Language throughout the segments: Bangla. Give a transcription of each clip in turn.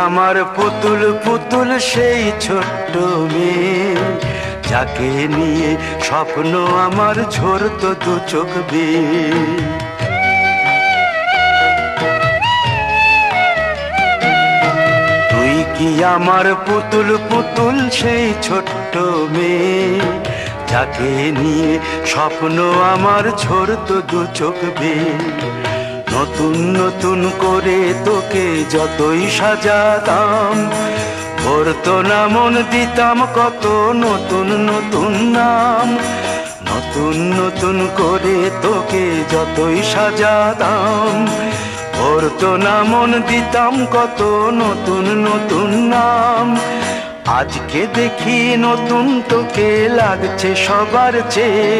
আমার পুতুল পুতুল সেই ছোট্ট মেয়ে, যাকে নিয়ে স্বপ্ন আমার ঝরতো দু চোখ বেয়ে। তুই কি আমার পুতুল পুতুল সেই ছোট্ট মেয়ে, যাকে নিয়ে স্বপ্ন আমার ঝরতো দু চোখ বেয়ে। নতুন নতুন করে তোকে যতই সাজাতাম, ভরতো না মন, দিতাম কত নতুন নতুন নাম। নতুন নতুন করে তোকে যতই সাজাতাম, ভরতো না মন, দিতাম কত নতুন নতুন নাম। আজকে দেখি নতুন তোকে লাগছে সবার চেয়ে,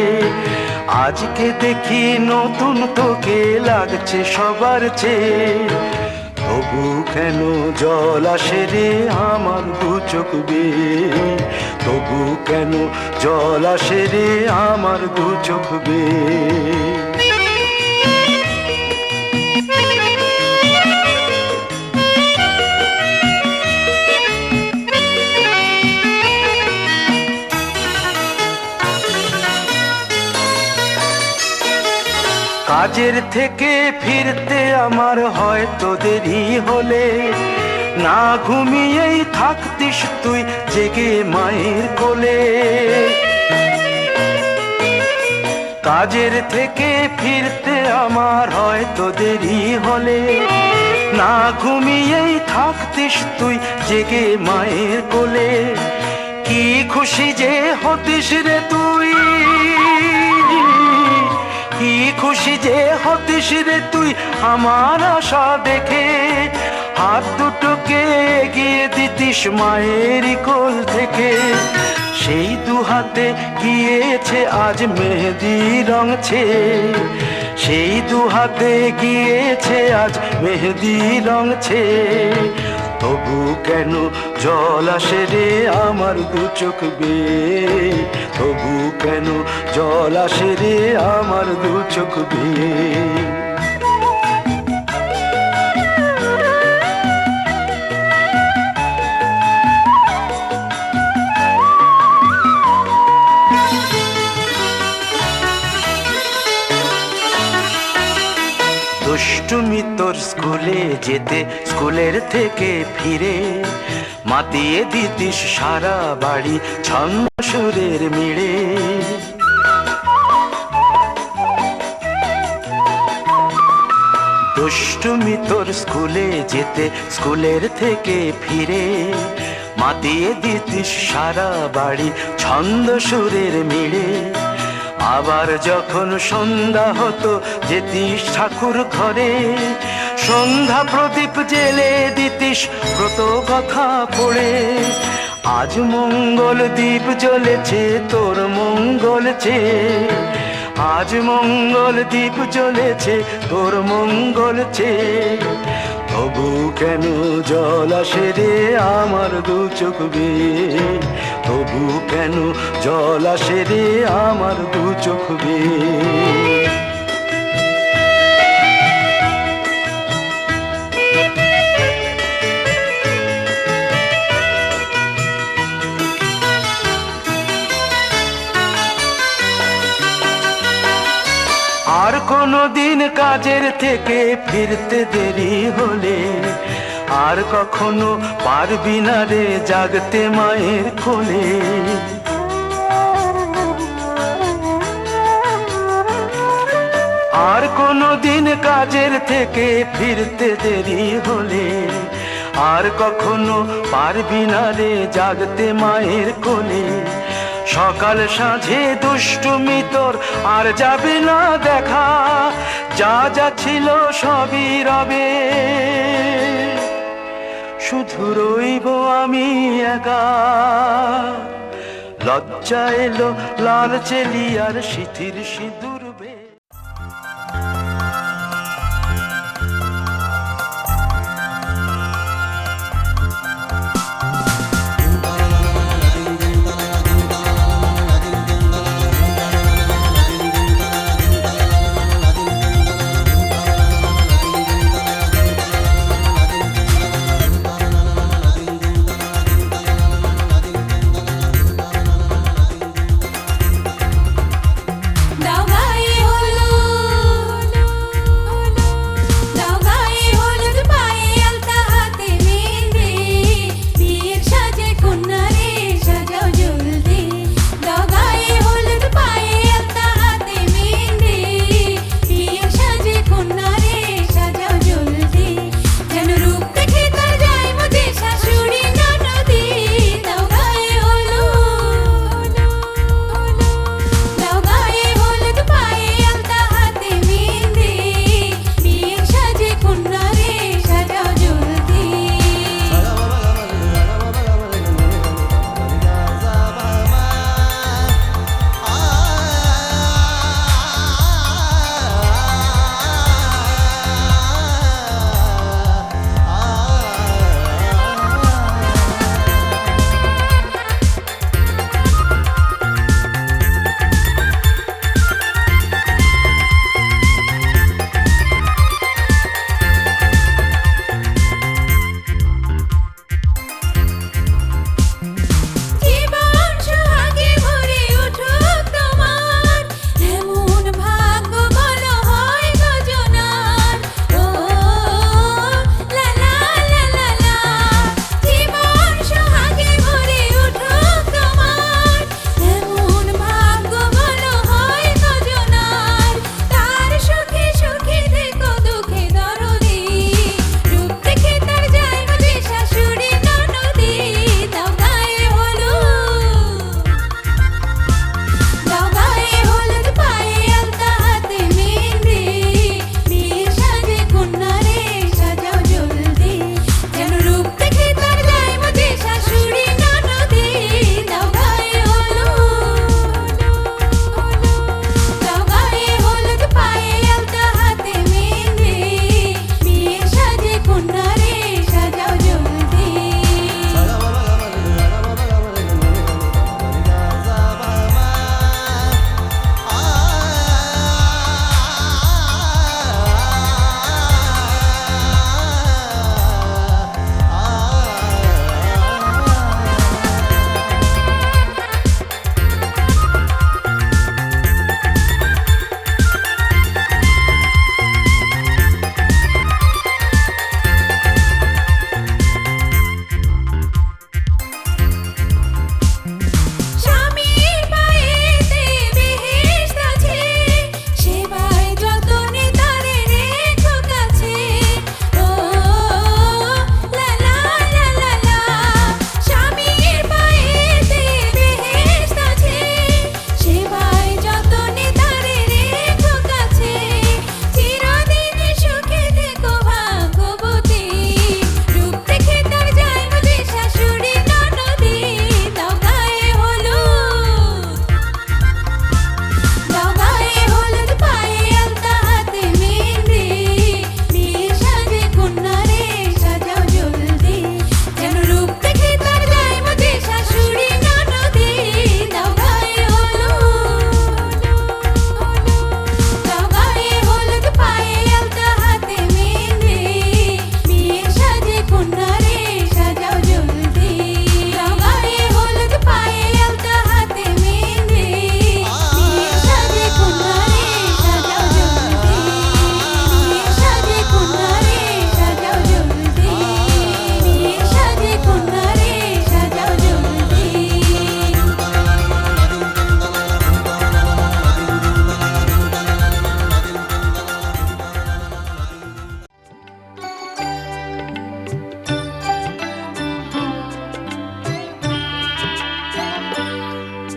আজকে দেখি নতুন তোকে লাগছে সবার চেয়ে। তবু কেন জল আসে রে আমার দু চোখ বেয়ে, তবু কেন জল আসে রে আমার দু চোখ বেয়ে। কাজের থেকে ফিরতে আমার হয়তো দেরি হলে, না ঘুমিয়েই থাকতিস তুই জেগে মায়ের কোলে। কাজের থেকে ফিরতে আমার হয়তো দেরি হলে, না ঘুমিয়েই থাকতিস তুই জেগে মায়ের কোলে। কি খুশি যে হতিস রে তুই, কি খুশি যে হতিস রে তুই আমার আশা দেখে। হাত দুটোকে এগিয়ে দিতিস মায়ের কোল থেকে, সেই দু হাতে গিয়েছে আজ মেহেদি রং ছেয়ে। সেই দু হাতে গিয়েছে আজ মেহেদি রং ছেয়ে। তবু কেন জল আসে রে আমার দু চোখ বেয়ে, তবু কেন জল আসে রে আমার দু চোখ বেয়ে। দুষ্টুমি তোর স্কুলে যেতে, স্কুলের থেকে ফিরে মাতিয়ে দিতিস সারা বাড়ি ছন্দ সুরের মিড়ে। দুষ্টুমি তোর স্কুলে যেতে, স্কুলের থেকে ফিরে মাতিয়ে দিতিস সারা বাড়ি ছন্দ সুরের মিড়ে। আবার যখন সন্ধ্যা হতো যেতিস ঠাকুর ঘরে, সন্ধ্যা প্রদীপ জেলে দিতিস ব্রত কথা পড়ে। আজ মঙ্গল দ্বীপ জ্বলেছে তোর মঙ্গল চেয়ে, আজ মঙ্গল দ্বীপ জ্বলেছে তোর মঙ্গল চেয়ে। তবু কেন জল আসে রে আমার দু চোখ বেয়ে, তবু কেন জল আসে রে আমার দু চোখ বেয়ে। আর কোনো দিন কাজের থেকে ফিরতে দেরি হলে, আর কখনো পারবি না রে জাগতে মায়ের কোলে। আর কোনো দিন কাজের থেকে ফিরতে দেরি হলে, আর কখনো পারবি না রে জাগতে মায়ের কোলে। সকাল সাঁঝে দুষ্টুমি তোর আর যাবে না দেখা, যা যা ছিল সবই রবে, শুধু রইব আমি একা। লজ্জা এলো লাল চেলিয়ার সিথির সিঁদুর বে।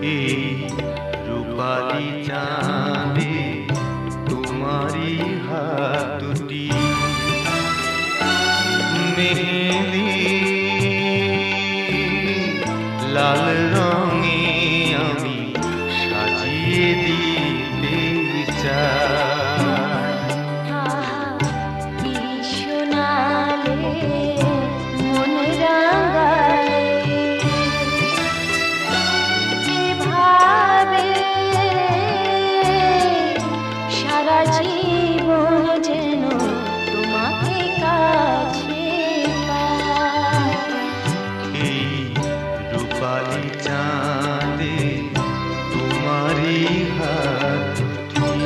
এই রূপালি চাঁদে তোমারি হাত দুটি মেহেদি লাল রঙে আমি সাজিয়ে দিতে চাই। কি শোনালে মন রাঙালে এভাবে সারা জীবন যেন তোমাকে কাছে পাই। এই রূপালি চাঁদে তোমারি হাত দুটি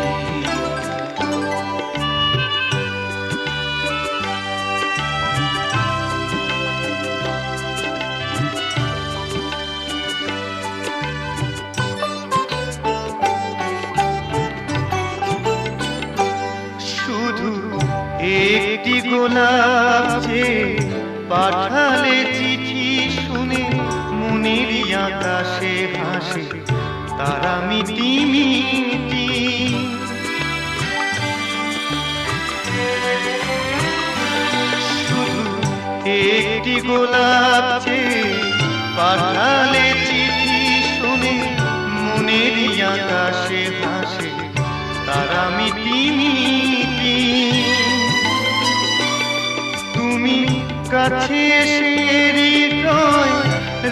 শুধু একটি গোলাপ যে পাঠালে চিঠি শুনে মনের আকাশে হাসে তারা মিটি মিটি। শুধু একটি গোলাপ যে পাঠালে চিঠি শুনে মনের আকাশে হাসে তারা মিটি মিটি। তুমি কাছে এসে হৃদয়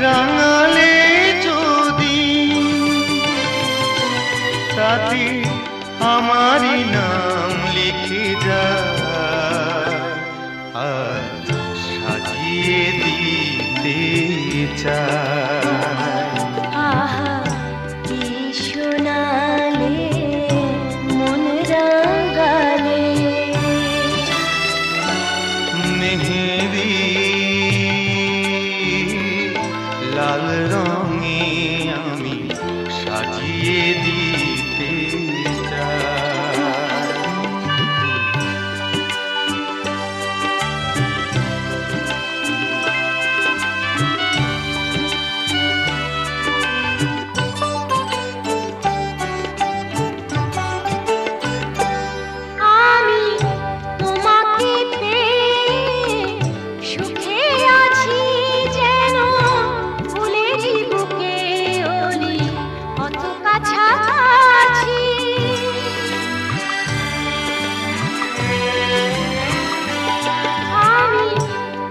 রাঙালে যদি তাতে আমারই নাম লিখে যায় আর সাজিয়ে দিতে চাই। আহা কি শোনালে মন রাঙালে মেহেদি লাল রঙে আমি সাজিয়ে দিতে চাই। আমি তোমাকে পেয়ে সুখে আছি যেন ফুলের বুকে ওলি অত কাছাকাছি। আমি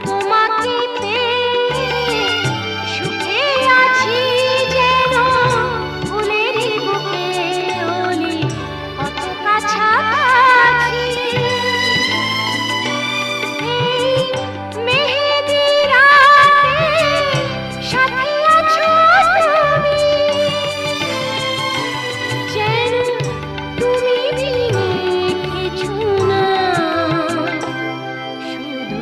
তোমাকে পেয়ে সুখে আছি যেন ফুলের বুকে ওলি অত কাছাকাছি। এই মেহেদি রাতে সাথে আছো তুমি যেন তুমি বিনে কিছু না শুধু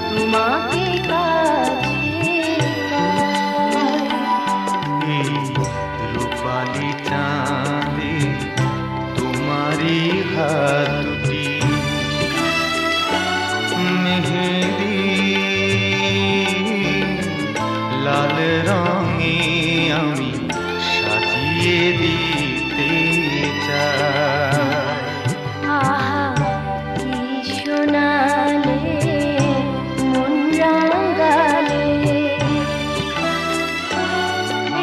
তোমাকে কাছে পাই। এই রূপালি চাঁদে তোমারি হাত দুটি মেহেদি লাল রঙে আমি সাজিয়ে দিতে চাই। আহা কি শোনালে মন রাঙালে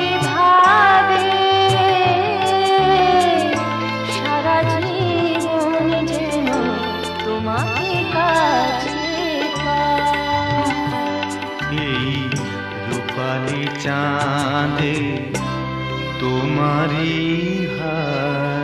এভাবে সারা জীবন যেন তোমাকে কাছে পাই। এই রূপালি চাঁদে তোমারি হাত